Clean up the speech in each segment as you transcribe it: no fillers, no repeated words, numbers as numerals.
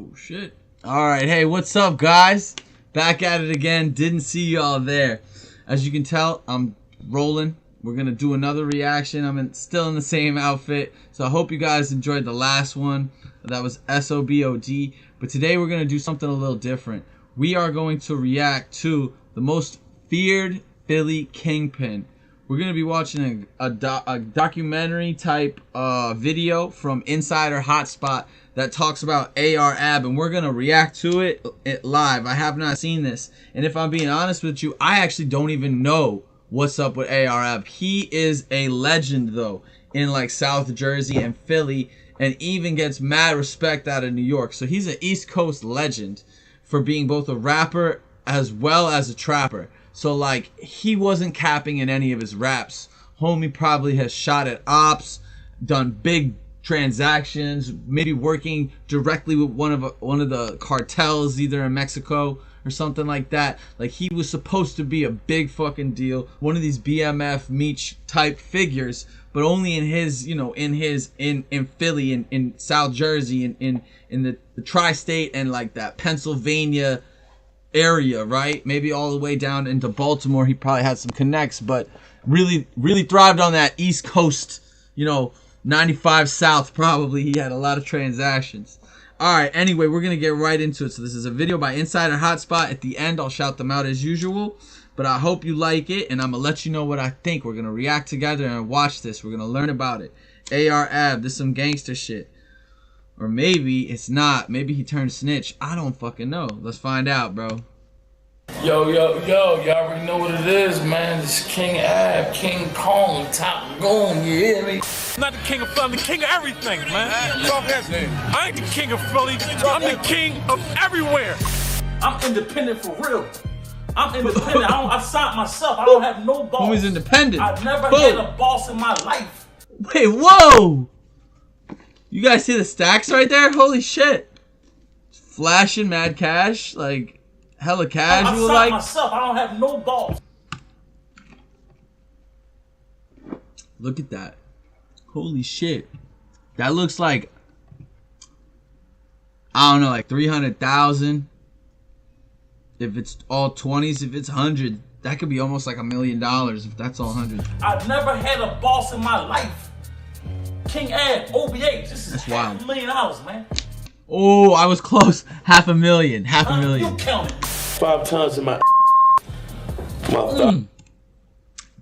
Oh shit. Alright, hey, what's up guys? Back at it again. Didn't see y'all there. As you can tell, I'm rolling. We're gonna do another reaction. I'm still in the same outfit. So I hope you guys enjoyed the last one. That was SOBOD. But today we're gonna do something a little different. We are going to react to the most feared Philly Kingpin. We're going to be watching a documentary type video from Insider Hotspot that talks about AR-AB, and we're going to react to it live. I have not seen this, and if I'm being honest with you, I actually don't even know what's up with AR-AB. He is a legend though in like South Jersey and Philly, and even gets mad respect out of New York. So he's an East Coast legend for being both a rapper as well as a trapper. So like, he wasn't capping in any of his raps. Homie probably has shot at ops, done big transactions, maybe working directly with one of the cartels, either in Mexico or something like that. Like, he was supposed to be a big fucking deal, one of these BMF Meech type figures, but only in his, you know, in Philly, in South Jersey, in the tri-state and like that Pennsylvania area, right? Maybe all the way down into Baltimore. He probably had some connects, but really thrived on that East Coast, you know, 95 South probably. He had a lot of transactions. Alright, anyway, we're gonna get right into it. So this is a video by Insider Hotspot. At the end, I'll shout them out as usual, but I hope you like it, and I'm gonna let you know what I think. We're gonna react together and watch this. We're gonna learn about it. AR-AB, this is some gangster shit. Or maybe it's not. Maybe he turned snitch. I don't fucking know. Let's find out, bro. Yo, y'all already know what it is, man. This is King Ab, King Kong, Top Goon, you hear me? Not the king of Philly, I'm the king of everything, man. I ain't the king of Philly, I'm the king of everywhere. I'm independent for real. I'm independent. I signed myself. I don't have no boss. Homie's independent. I've never had a boss in my life. Wait, whoa! You guys see the stacks right there? Holy shit. Flashing mad cash, like hella casual. I signed myself. I don't have no boss. Look at that. Holy shit. That looks like, I don't know, like 300,000. If it's all 20s, if it's 100, that could be almost like $1 million if that's all 100. I've never had a boss in my life. King Ab, OBH, this is wild. $500,000, man. Oh, I was close. $500,000. $500,000. You count it. 5 times in my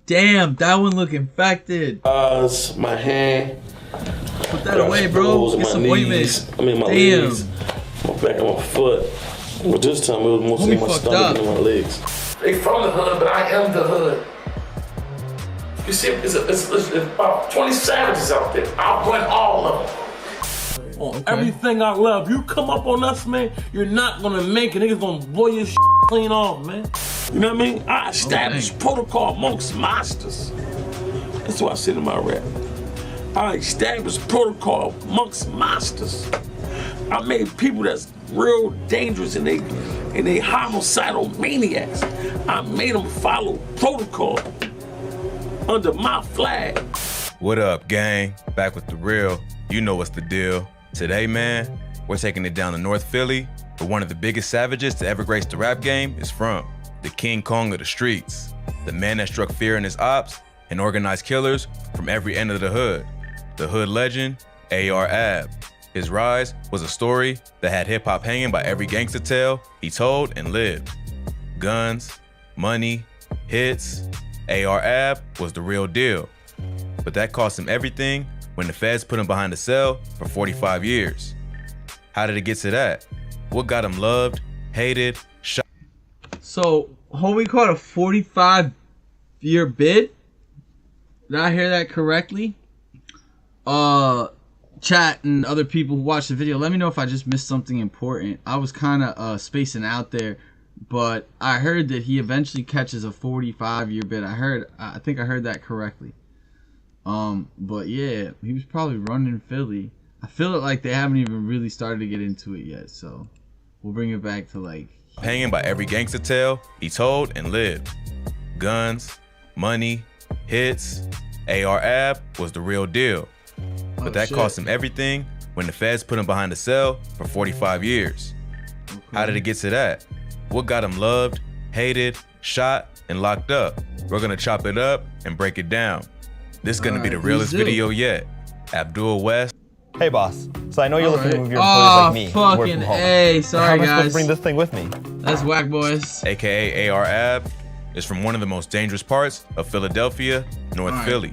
Damn, that one look infected. eyes, my hand. Put that away, bro. Get some ointment. I mean, my legs, my back and my foot. But this time it was mostly my stomach and my legs. They from the hood, but I am the hood. You see, it's about 20 savages out there. I'll run all of them. On everything I love. You come up on us, man, you're not gonna make it. Niggas gonna blow your shit clean off, man. You know what I mean? I established protocol amongst monsters. That's what I said in my rap. I established protocol amongst monsters. I made people that's real dangerous and they homicidal maniacs. I made them follow protocol under my flag. What up, gang? Back with the real. You know what's the deal. Today, man, we're taking it down to North Philly, where one of the biggest savages to ever grace the rap game is from. The King Kong of the streets. The man that struck fear in his ops and organized killers from every end of the hood. The hood legend, AR-AB. His rise was a story that had hip-hop hanging by every gangster tale he told and lived. Guns, money, hits. AR-AB was the real deal. But that cost him everything when the feds put him behind a cell for 45 years. How did it get to that? What got him loved, hated, shot? So, homie caught a 45-year bid? Did I hear that correctly? Chat and other people who watched the video, let me know if I just missed something important. I was kind of spacing out there, but I heard that he eventually catches a 45-year bid. I think I heard that correctly. But yeah, he was probably running Philly. I feel like they haven't even really started to get into it yet, so we'll bring it back to like hanging by every gangster tale he told and lived. Guns, money, hits. AR-AB was the real deal. But that cost him everything when the feds put him behind a cell for 45 years. How did it get to that? What got him loved, hated, shot, and locked up? We're gonna chop it up and break it down. This is gonna be the realest video yet. Abdul West. Hey boss, so I know you're looking to move your employees like me. Fucking A, sorry How am I supposed guys. to bring this thing with me? That's whack, boys. AKA AR Ab, is from one of the most dangerous parts of Philadelphia, North Philly.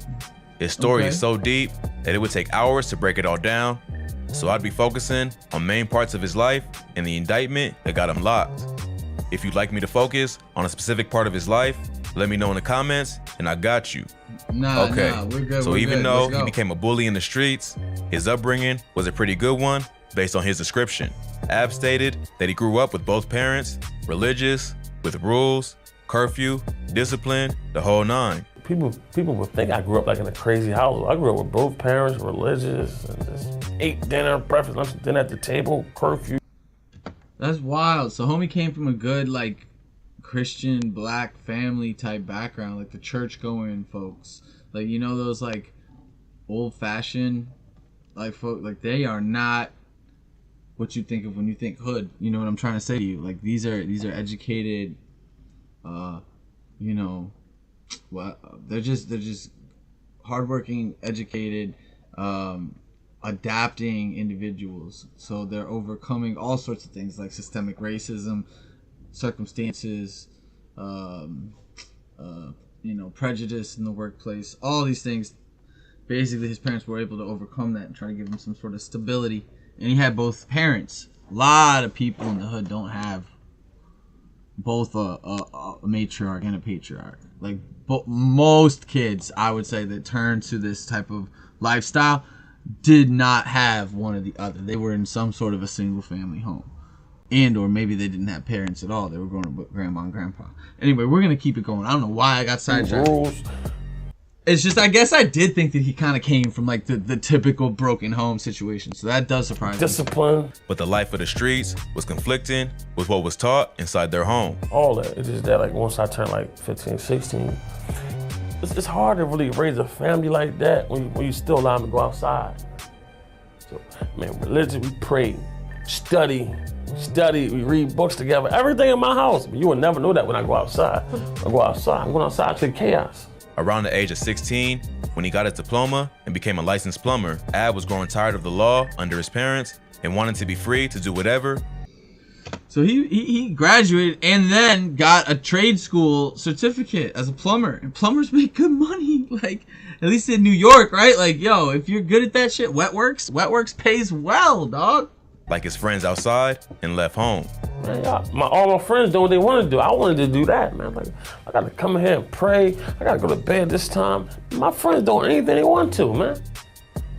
His story is so deep that it would take hours to break it all down, so I'd be focusing on main parts of his life and the indictment that got him locked. If you'd like me to focus on a specific part of his life, let me know in the comments and I got you. Nah, we're good. So even though he became a bully in the streets, his upbringing was a pretty good one based on his description. Ab stated that he grew up with both parents, religious, with rules, curfew, discipline, the whole nine. People would think I grew up like in a crazy house. I grew up with both parents, religious, and just ate dinner, breakfast, lunch, dinner at the table, curfew. That's wild. So homie came from a good like Christian black family type background, like the church going folks. Like, you know, those like old fashioned like folk, like they are not what you think of when you think hood. You know what I'm trying to say to you? Like these are educated, you know, well, they're just hardworking, educated, adapting individuals. So they're overcoming all sorts of things like systemic racism, circumstances, you know, prejudice in the workplace, all these things. Basically, his parents were able to overcome that and try to give him some sort of stability. And he had both parents. A lot of people in the hood don't have both a matriarch and a patriarch. Like, most kids, I would say, that turn to this type of lifestyle did not have one or the other. They were in some sort of a single family home. And or maybe they didn't have parents at all. They were growing up with grandma and grandpa. Anyway, we're going to keep it going. I don't know why I got sidetracked. It's just, I guess I did think that he kind of came from like the typical broken home situation. So that does surprise me. Discipline. But the life of the streets was conflicting with what was taught inside their home. All that. It's just that like once I turned like 15, 16, it's hard to really raise a family like that when you still allow them to go outside. So, man, religion, we pray, study, we read books together, everything in my house. But you will never know that when I go outside. I'm going outside to the chaos. Around the age of 16, when he got his diploma and became a licensed plumber, Ab was growing tired of the law under his parents and wanted to be free to do whatever. So he graduated and then got a trade school certificate as a plumber. And plumbers make good money, like at least in New York, right? Like, yo, if you're good at that shit, wet works pays well, dog. Like his friends outside, and left home. Man, all my friends do what they want to do. I wanted to do that, man. Like, I got to come here and pray. I got to go to bed this time. My friends doing anything they want to, man.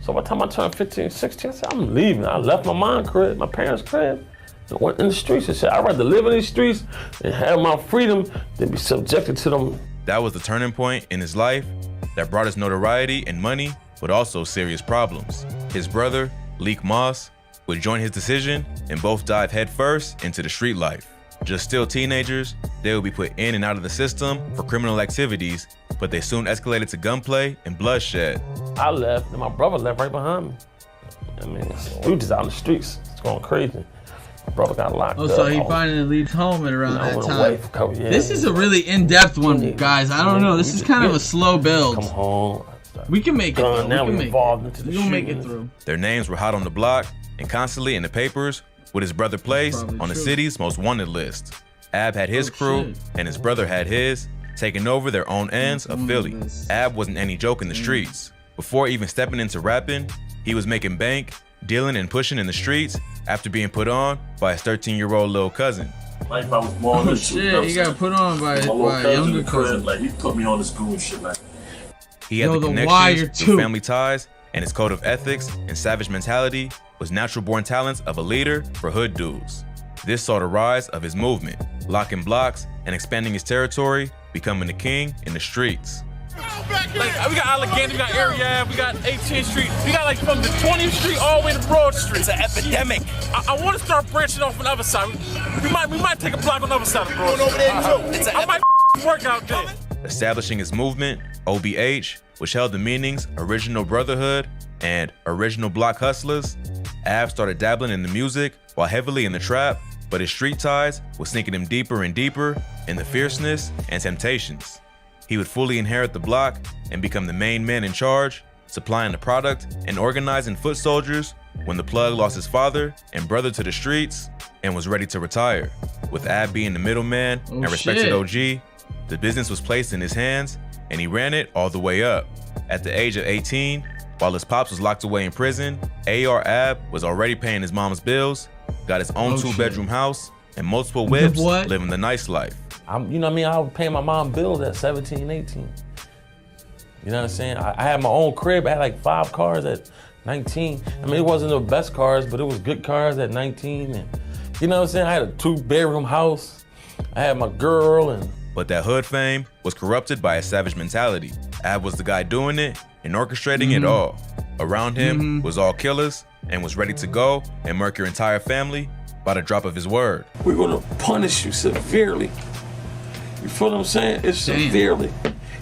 So by the time I turned 15, 16, I said, I'm leaving. I left my mom's crib, my parents' crib, and went in the streets and said, I'd rather live in these streets and have my freedom than be subjected to them. That was the turning point in his life that brought us notoriety and money, but also serious problems. His brother, Leek Moss, would join his decision and both dive headfirst into the street life. Just still teenagers, they would be put in and out of the system for criminal activities, but they soon escalated to gunplay and bloodshed. I left and my brother left right behind me. I mean, we were just out in the streets. It's going crazy. My brother got locked up. So he finally leaves home at around that time. For a couple years. This is a really in-depth one, guys. I don't know. This is kind of a slow build. Come home. We can make it through. Now we evolved into the We'll make it through. Their names were hot on the block and constantly in the papers, with his brother placed on the city's most wanted list. Ab had his crew, and his brother had his, taking over their own ends of Philly. Ab wasn't any joke in the streets. Before even stepping into rapping, he was making bank, dealing and pushing in the streets after being put on by his 13-year-old little cousin. Like if I was born Oh shit, he got put on by a younger cousin. Like he put me on this goon shit, like. He had the connections, the family ties, and his code of ethics and savage mentality was natural-born talents of a leader for hood dudes. This saw the rise of his movement, locking blocks and expanding his territory, becoming the king in the streets. Like, we got Allegheny, we got Area, we got 18th Street, we got like from the 20th Street all the way to Broad Street. It's an epidemic. I want to start branching off on the other side. We might take a block on the other side of Broad Street. I might work out there. Establishing his movement, OBH, which held the meanings Original Brotherhood and Original Block Hustlers, Ab started dabbling in the music while heavily in the trap, but his street ties was sinking him deeper and deeper in the fierceness and temptations. He would fully inherit the block and become the main man in charge, supplying the product and organizing foot soldiers when the plug lost his father and brother to the streets and was ready to retire. With Ab being the middleman and respected OG, the business was placed in his hands and he ran it all the way up. At the age of 18, while his pops was locked away in prison, AR Ab was already paying his mom's bills, got his own 2-bedroom house, and multiple whips, living the nice life. You know what I mean? I was paying my mom bills at 17, 18. You know what I'm saying? I had my own crib. I had like 5 cars at 19. I mean, it wasn't the best cars, but it was good cars at 19. And you know what I'm saying? I had a 2-bedroom house. I had my girl and... But that hood fame was corrupted by a savage mentality. Ab was the guy doing it and orchestrating it all. Around him was all killers and was ready to go and murk your entire family by the drop of his word. We're gonna punish you severely. You feel what I'm saying? It's severely.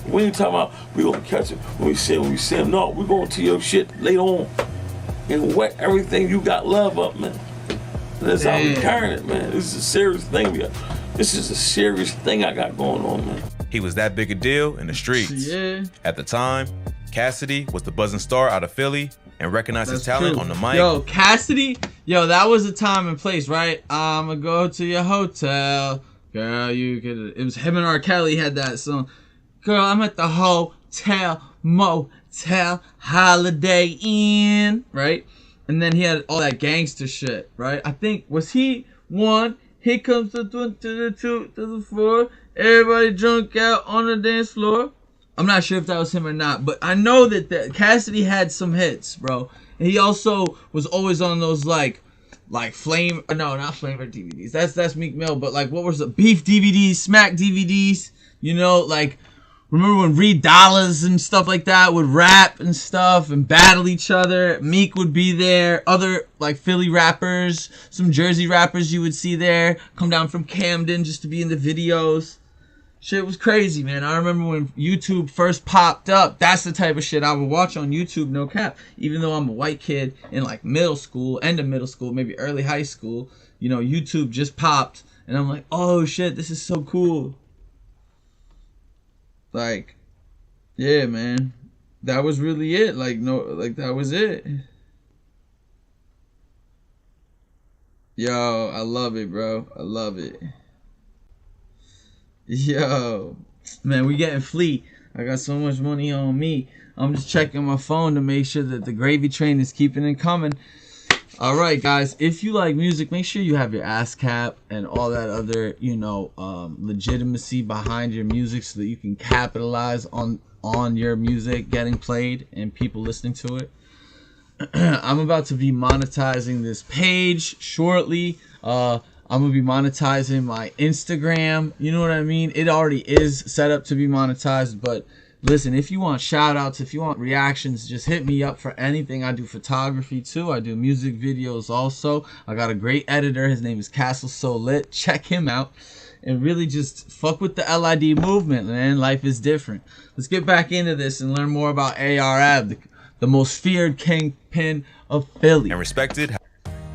When you talking about we gonna catch him, when we see him, no, we're going to your shit later on and wet everything you got love up, man. And that's how we carrying it, man. This is a serious thing we got. This is a serious thing I got going on, man. He was that big a deal in the streets. At the time, Cassidy was the buzzing star out of Philly and recognized his talent on the mic. Yo, Cassidy, that was a time and place, right? I'ma go to your hotel. Girl, you could. It was him and R. Kelly had that song. Girl, I'm at the hotel, motel, Holiday Inn, right? And then he had all that gangster shit, right? I think, was he one? Here comes the 1 to the 2 to the 4. Everybody drunk out on the dance floor. I'm not sure if that was him or not, but I know that Cassidy had some hits, bro. And he also was always on those like flame. No, not flavor DVDs. That's Meek Mill. But like, what was the beef DVDs, smack DVDs? You know, like. Remember when Reed Dollars and stuff like that would rap and stuff and battle each other? Meek would be there. Other like Philly rappers, some Jersey rappers you would see there come down from Camden just to be in the videos. Shit was crazy, man. I remember when YouTube first popped up. That's the type of shit I would watch on YouTube, no cap. Even though I'm a white kid in like middle school, end of middle school, maybe early high school, YouTube just popped. And I'm like, oh shit, this is so cool. Like, yeah, man, that was really it. That was it. Yo, I love it, bro. I love it. Yo, man, we getting fleet. I got so much money on me. I'm just checking my phone to make sure that the gravy train is keeping it coming. All right, guys, if you like music, make sure you have your ASCAP and all that other, legitimacy behind your music so that you can capitalize on your music getting played and people listening to it. I'm about to be monetizing this page shortly. I'm going to be monetizing my Instagram. You know what I mean? It already is set up to be monetized, but listen, if you want shout outs, if you want reactions, just hit me up for anything. I do photography too. I do music videos also. I got a great editor. His name is Castle So Lit. Check him out. And really just fuck with the LID movement, man. Life is different. Let's get back into this and learn more about AR Ab, the most feared kingpin of Philly. And respected.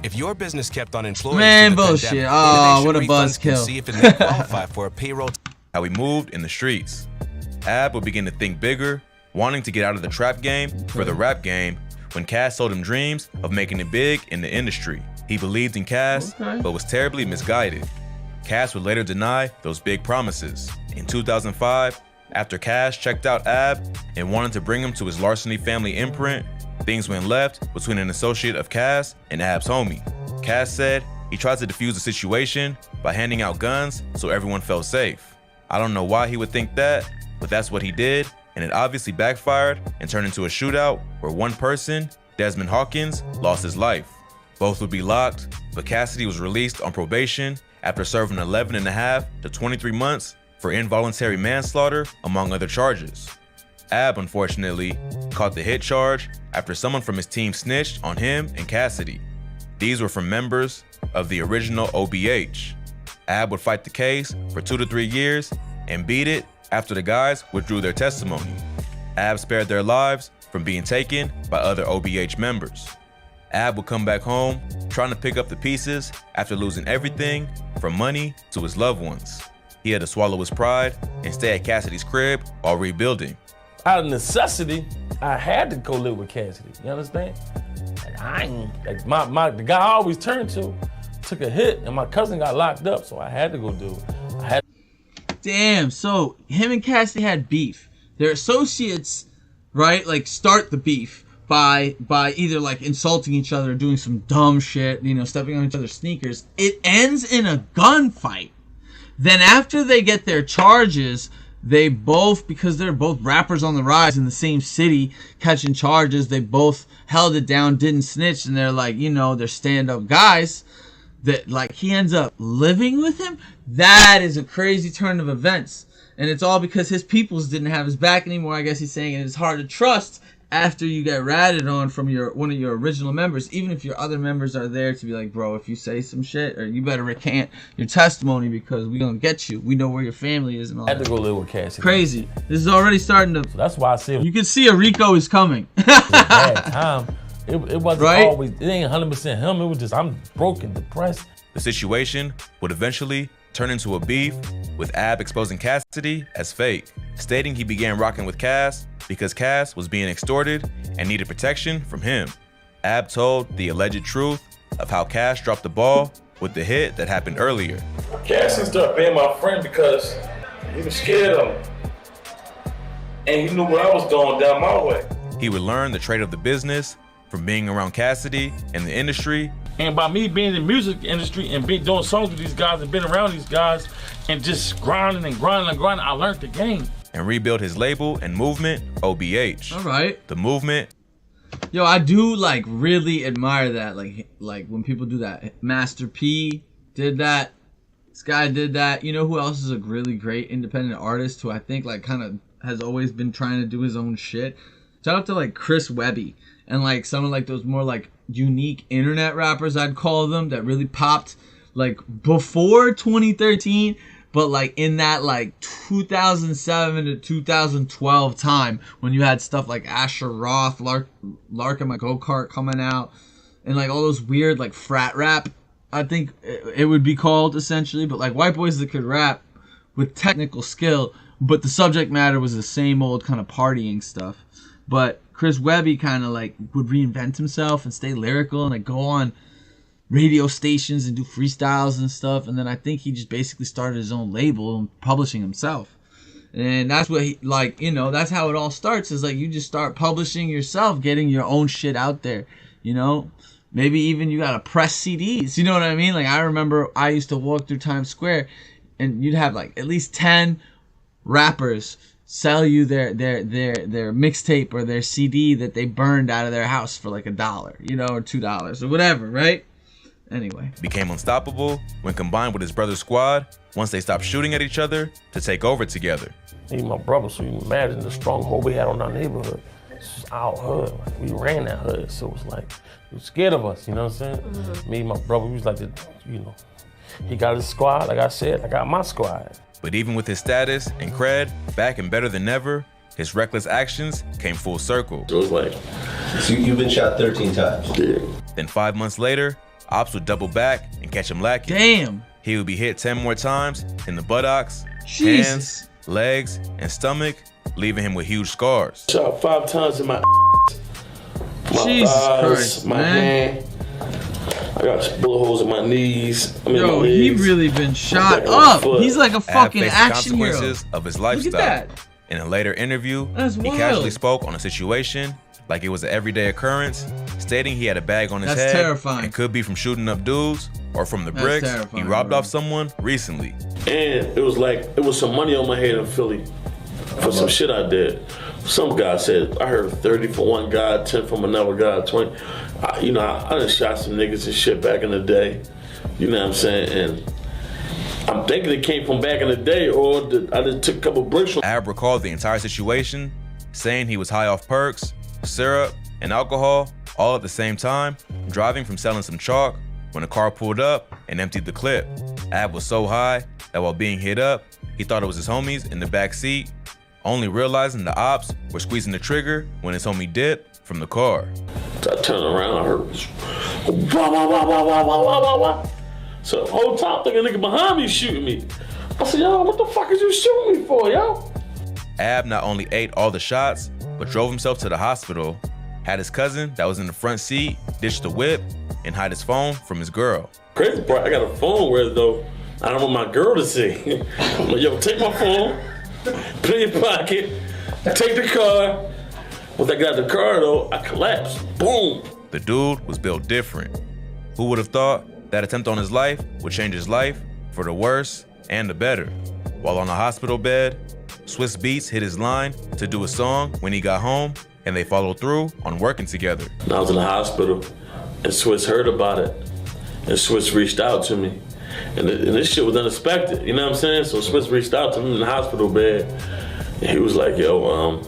If your business kept on employees, man, bullshit. Oh, what a buzzkill. See if it may qualify for a payroll. How he moved in the streets. Ab would begin to think bigger, wanting to get out of the trap game for the rap game when Cass told him dreams of making it big in the industry. He believed in Cass, but was terribly misguided. Cass would later deny those big promises. In 2005, after Cass checked out Ab and wanted to bring him to his larceny family imprint, things went left between an associate of Cass and Ab's homie. Cass said he tried to defuse the situation by handing out guns so everyone felt safe. I don't know why he would think that, but that's what he did, and it obviously backfired and turned into a shootout where one person, Desmond Hawkins, lost his life. Both would be locked, but Cassidy was released on probation after serving 11.5 to 23 months for involuntary manslaughter, among other charges. Ab, unfortunately, caught the hit charge after someone from his team snitched on him and Cassidy. These were from members of the original OBH. Ab would fight the case for 2 to 3 years and beat it after the guys withdrew their testimony. Ab spared their lives from being taken by other OBH members. Ab would come back home trying to pick up the pieces after losing everything from money to his loved ones. He had to swallow his pride and stay at Cassidy's crib while rebuilding. Out of necessity, I had to go live with Cassidy. You understand? And I ain't like the guy I always turned to took a hit, and my cousin got locked up, so I had to go do it. Damn. So him and Cassidy had beef. Their associates, right? Like start the beef by either like insulting each other or doing some dumb shit, you know, stepping on each other's sneakers. It ends in a gunfight. Then after they get their charges, they both, because they're both rappers on the rise in the same city, catching charges, they both held it down, didn't snitch, and they're like, you know, they're stand-up guys. That like he ends up living with him. That is a crazy turn of events. And it's all because his peoples didn't have his back anymore, I guess he's saying, and it's hard to trust after you get ratted on from one of your original members, even if your other members are there to be like, bro, if you say some shit, or you better recant your testimony because we gonna get you. We know where your family is and all that. I had to go live with Cassidy. Crazy. This is already starting to... So that's why I said... You can see a Rico is coming. Bad time. It wasn't right? always... It ain't 100% him. It was just, I'm broken, depressed. The situation would eventually turn into a beef, with Ab exposing Cassidy as fake, stating he began rocking with Cass because Cass was being extorted and needed protection from him. Ab told the alleged truth of how Cass dropped the ball with the hit that happened earlier. Cassidy started being my friend because he was scared of him. And he knew what I was doing down my way. He would learn the trade of the business from being around Cassidy and the industry. And by me being in the music industry and doing songs with these guys and being around these guys and just grinding, I learned the game. And rebuild his label and movement, OBH. All right. The movement. Yo, I do like really admire that. Like when people do that. Master P did that. This guy did that. You know who else is a really great independent artist who I think like kind of has always been trying to do his own shit? Shout out to like Chris Webby and like some of like those more like unique internet rappers, I'd call them, that really popped like before 2013, but like in that like 2007 to 2012 time when you had stuff like Asher Roth, Lark and my Go-Kart coming out, and like all those weird like frat rap, I think it would be called essentially, but like white boys that could rap with technical skill, but the subject matter was the same old kind of partying stuff. But Chris Webby kind of like would reinvent himself and stay lyrical and like go on radio stations and do freestyles and stuff. And then I think he just basically started his own label and publishing himself. And that's what he, like, you know, that's how it all starts, is like you just start publishing yourself, getting your own shit out there, you know. Maybe even you gotta press CDs, you know what I mean? Like I remember I used to walk through Times Square and you'd have like at least 10 rappers sell you their mixtape or their CD that they burned out of their house for like $1, you know, or $2 or whatever, right? Anyway. Became unstoppable when combined with his brother's squad once they stopped shooting at each other to take over together. He's my brother, so you imagine the stronghold we had on our neighborhood. It's our hood. Like, we ran that hood, so it was like, he was scared of us, you know what I'm saying? Mm-hmm. Me and my brother, we was like, you know, he got his squad, like I said, I got my squad. But even with his status and cred back and better than ever, his reckless actions came full circle. It was like, So you've been shot 13 times. yeah. Then 5 months later, ops would double back and catch him lacking. Damn. He would be hit 10 more times in the buttocks, Jesus. hands, legs, and stomach, leaving him with huge scars. Shot 5 times in my Jesus thighs, Christ, my man. hand. I got bullet holes in my knees. I mean, Yo, my legs. he really been shot Back on my up. foot. He's like a Ab fucking faced the action hero. consequences of his Look lifestyle. at that. In a later interview, That's he wild. casually spoke on a situation like it was an everyday occurrence, stating he had a bag on his That's head terrifying. and could be from shooting up dudes or from the That's bricks terrifying, he robbed bro. off someone recently. And it was like, it was some money on my head in Philly for some shit I did. Some guy said, I heard 30 for one guy, 10 from another guy, 20. I done shot some niggas and shit back in the day. You know what I'm saying? And I'm thinking it came from back in the day, or I just took a couple bricks from. Ab recalled the entire situation, saying he was high off perks, syrup, and alcohol all at the same time, driving from selling some chalk when a car pulled up and emptied the clip. Ab was so high that while being hit up, he thought it was his homies in the back seat, only realizing the ops were squeezing the trigger when his homie dipped from the car. So I turned around, I heard wah, wah, wah, wah, wah, wah, wah, wah, wah. So the whole time thinking nigga behind me shooting me. I said, yo, what the fuck is you shooting me for, yo? Ab not only ate all the shots, but drove himself to the hospital, had his cousin that was in the front seat ditch the whip, and hide his phone from his girl. Crazy part, I got a phone where though, I don't want my girl to see. I'm like, yo, take my phone, put it in your pocket, take the car. Once I got the car though, I collapsed, boom. The dude was built different. Who would have thought that attempt on his life would change his life for the worse and the better? While on a hospital bed, Swiss Beats hit his line to do a song when he got home, and they followed through on working together. And I was in the hospital, and Swiss heard about it, and Swiss reached out to me. And this shit was unexpected, you know what I'm saying? So Swiss reached out to me in the hospital bed, and he was like, yo,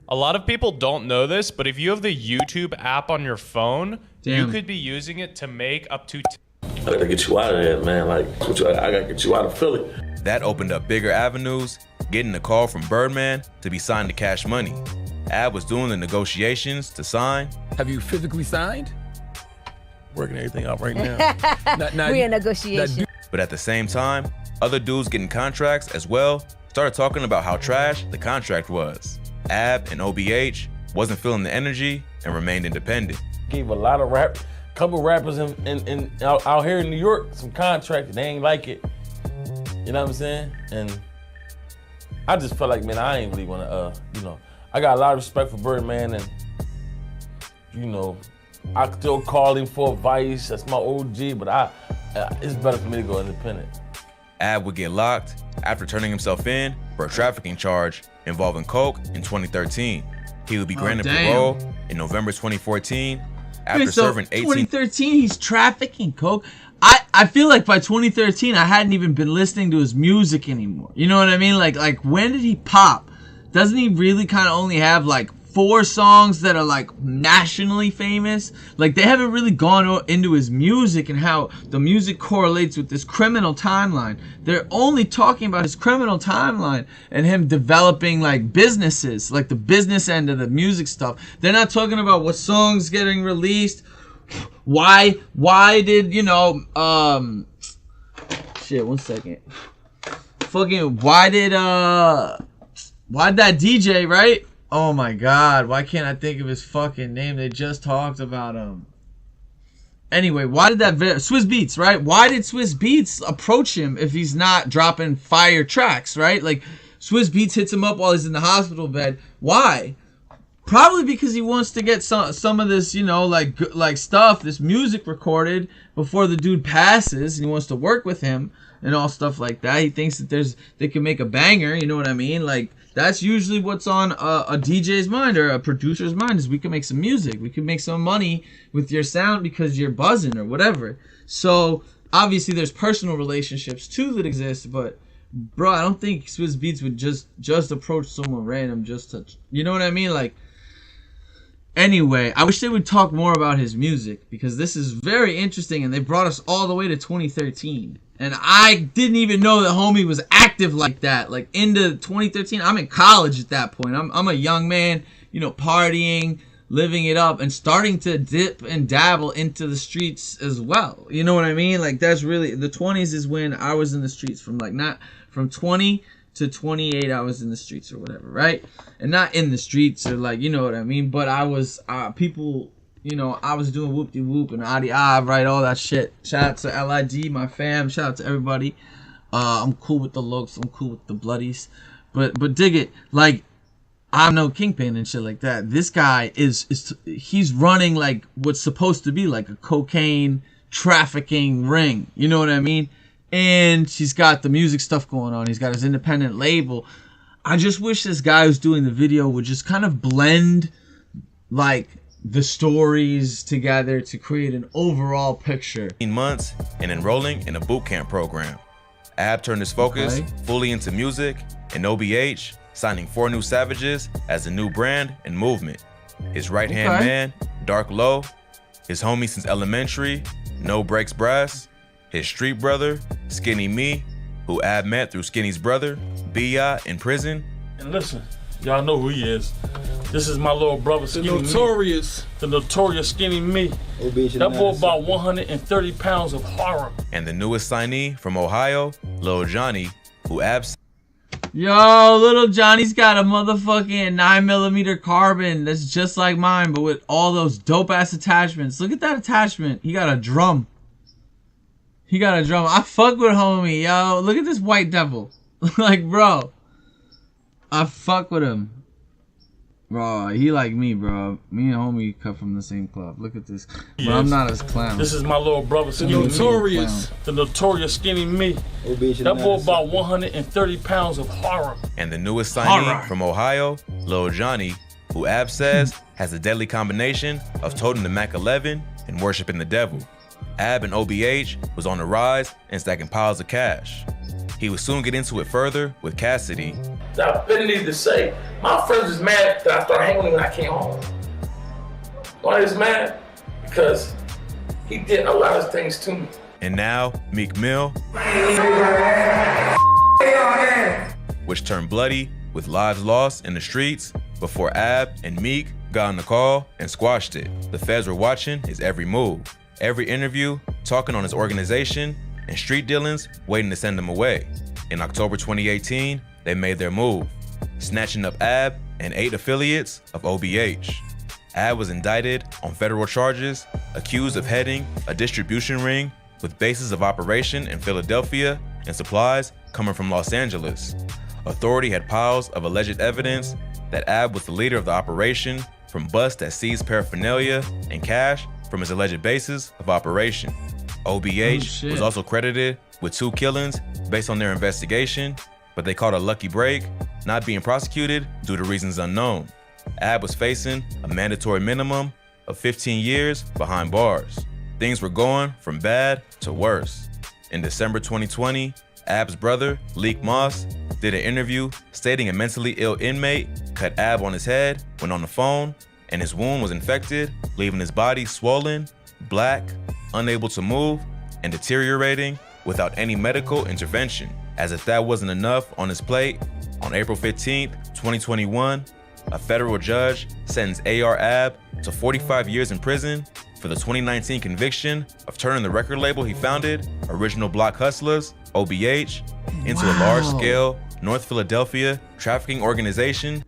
A lot of people don't know this, but if you have the YouTube app on your phone, you could be using it to make up to... I gotta get you out of there, man. Like, I gotta get you out of Philly. That opened up bigger avenues, getting a call from Birdman to be signed to Cash Money. Ab was doing the negotiations to sign. Have you physically signed? Working everything out right now. We're in negotiation. But at the same time, other dudes getting contracts as well started talking about how trash the contract was. Ab and OBH wasn't feeling the energy and remained independent. Gave a lot of couple rappers out here in New York some contracts, they ain't like it. You know what I'm saying? And I just felt like, man, I ain't really wanna, I got a lot of respect for Birdman, and I still call him for advice. That's my OG, but it's better for me to go independent. Ab would get locked after turning himself in for a trafficking charge involving coke in 2013. He would be granted parole in November 2014 after serving 18. 2013, he's trafficking coke. I feel like by 2013, I hadn't even been listening to his music anymore. You know what I mean? Like when did he pop? Doesn't he really kind of only have like 4 songs that are like nationally famous? Like they haven't really gone into his music and how the music correlates with this criminal timeline. They're only talking about his criminal timeline and him developing like businesses, like the business end of the music stuff. They're not talking about what songs getting released. Why did, shit, 1 second. Fucking, why did that DJ, right? Oh my God, why can't I think of his fucking name? They just talked about him. Anyway, why did that Swiss Beats, right? Why did Swiss Beats approach him if he's not dropping fire tracks, right? Like Swiss Beats hits him up while he's in the hospital bed. Why? Probably because he wants to get some of this, like stuff, this music recorded before the dude passes, and he wants to work with him and all stuff like that. He thinks that they can make a banger, you know what I mean? Like that's usually what's on a DJ's mind or a producer's mind, is we can make some music, we can make some money with your sound because you're buzzing or whatever. So obviously there's personal relationships too that exist, but bro, I don't think Swiss Beats would just approach someone random just to, you know what I mean? Like, anyway, I wish they would talk more about his music because this is very interesting, and they brought us all the way to 2013. And I didn't even know that homie was active like that. Like into 2013, I'm in college at that point. I'm a young man, partying, living it up, and starting to dip and dabble into the streets as well. You know what I mean? Like that's really, the 20s is when I was in the streets. From 20 to 28, I was in the streets or whatever, right? And not in the streets or like, you know what I mean? But I was, people, I was doing whoop-de-whoop and adi-ah, right? All that shit. Shout out to LID, my fam. Shout out to everybody. I'm cool with the looks. I'm cool with the bloodies. But dig it. Like, I'm no Kingpin and shit like that. This guy he's running like what's supposed to be like a cocaine trafficking ring. You know what I mean? And she's got the music stuff going on. He's got his independent label. I just wish this guy who's doing the video would just kind of blend like the stories together to create an overall picture. 18 months and enrolling in a boot camp program. Ab turned his focus fully into music, and OBH signing 4 new Savages as a new brand and movement. His right-hand man, Dark Low, his homie since elementary, No Breaks Brass, his street brother, Skinny Me, who Ab met through Skinny's brother, B.I. in prison. And listen, y'all know who he is. This is my little brother, Skinny Notorious. Me. The notorious Skinny Me. That boy about 130 pounds of horror. And the newest signee from Ohio, Lil Johnny, who abs. Yo, little Johnny's got a motherfucking 9mm carbon that's just like mine, but with all those dope ass attachments. Look at that attachment. He got a drum. He got a drum. I fuck with homie, yo. Look at this white devil. Like, bro. I fuck with him. Bro, he like me, bro. Me and homie cut from the same club. Look at this. But I'm not as clown. This is my little brother, Skinny Notorious. Me. The notorious Skinny Me. That boy about 130 pounds of horror. And the newest signee from Ohio, Lil Johnny, who Ab says has a deadly combination of toting the Mac 11 and worshiping the devil. Ab and OBH was on the rise and stacking piles of cash. He would soon get into it further with Cassidy. I didn't need to say, my friends is mad that I started hanging with him when I came home. Why is mad? Because he did a lot of things to me. And now, Meek Mill, which turned bloody with lives lost in the streets before Ab and Meek got on the call and squashed it. The feds were watching his every move, every interview, talking on his organization, and street dealings waiting to send him away. In October 2018, they made their move, snatching up Ab and 8 affiliates of OBH. Ab was indicted on federal charges, accused of heading a distribution ring with bases of operation in Philadelphia and supplies coming from Los Angeles. Authority had piles of alleged evidence that Ab was the leader of the operation, from busts that seized paraphernalia and cash from his alleged bases of operation. OBH was also credited with 2 killings based on their investigation, but they caught a lucky break, not being prosecuted due to reasons unknown. Ab was facing a mandatory minimum of 15 years behind bars. Things were going from bad to worse. In December 2020, Ab's brother, Leek Moss, did an interview stating a mentally ill inmate cut Ab on his head when on the phone, and his wound was infected, leaving his body swollen, black, unable to move, and deteriorating without any medical intervention. As if that wasn't enough on his plate, on April 15th, 2021, a federal judge sentenced AR Ab to 45 years in prison for the 2019 conviction of turning the record label he founded, Original Block Hustlers, OBH, into a large-scale North Philadelphia trafficking organization.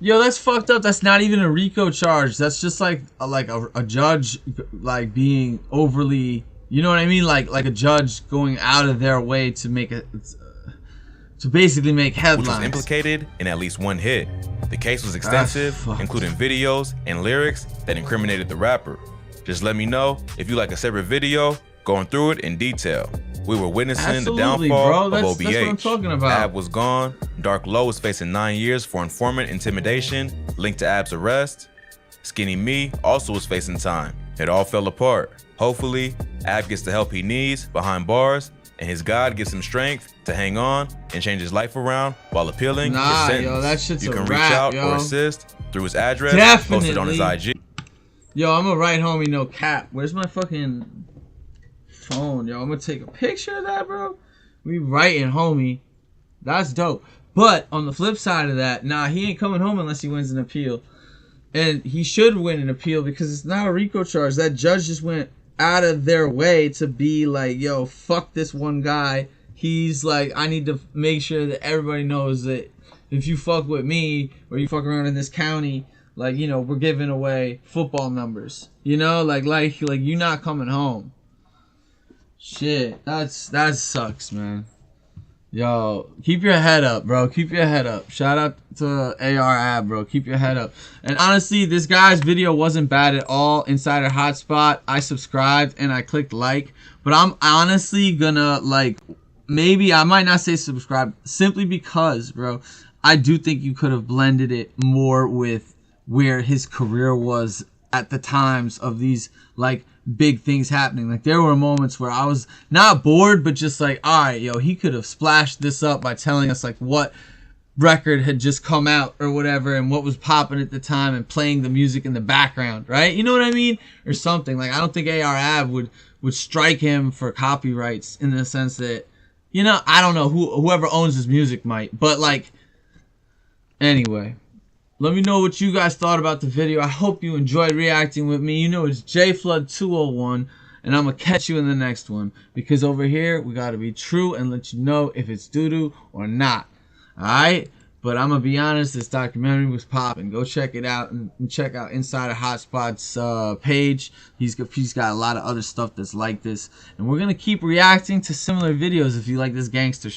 Yo, that's fucked up. That's not even a RICO charge. That's just like a judge like being overly, you know what I mean? Like a judge going out of their way to make to basically make headlines. Which was implicated in at least one hit. The case was extensive, including videos and lyrics that incriminated the rapper. Just let me know if you like a separate video going through it in detail. We were witnessing the downfall of OBH. That's what I'm talking about. Ab was gone. Dark Low was facing 9 years for informant intimidation linked to Ab's arrest. Skinny Me also was facing time. It all fell apart. Hopefully, Ab gets the help he needs behind bars, and his God gives him strength to hang on and change his life around while appealing his sentence. Yo, that shit's you can a reach wrap, out yo. or assist through his address posted on his IG. Yo, I'm gonna write homie no cap. Where's my fucking phone? Yo, I'm gonna take a picture of that, bro. We writing homie. That's dope. But on the flip side of that, nah, he ain't coming home unless he wins an appeal. And he should win an appeal because it's not a RICO charge. That judge just went out of their way to be like, yo, fuck this one guy. He's like, I need to make sure that everybody knows that if you fuck with me or you fuck around in this county, like, you know, we're giving away football numbers. You know, like you're not coming home. Shit, that sucks, man. Yo, keep your head up, bro. Keep your head up. Shout out to AR Ab, bro. Keep your head up. And honestly, this guy's video wasn't bad at all. Insider Hotspot. I subscribed and I clicked like. But I'm honestly gonna, like, maybe I might not say subscribe simply because, bro, I do think you could have blended it more with where his career was at the times of these, like, big things happening. Like, there were moments where I was not bored, but just like, all right, yo, he could have splashed this up by telling us, like, what record had just come out or whatever and what was popping at the time and playing the music in the background, right? You know what I mean? Or something. Like, I don't think AR Ab would strike him for copyrights in the sense that, you know, I don't know, whoever owns his music might. But, like, anyway. Let me know what you guys thought about the video. I hope you enjoyed reacting with me. You know it's JFlood201, and I'm going to catch you in the next one. Because over here, we got to be true and let you know if it's doo-doo or not. Alright? But I'm going to be honest, this documentary was popping. Go check it out and check out Insider Hotspot's page. He's got a lot of other stuff that's like this. And we're going to keep reacting to similar videos if you like this gangster shit.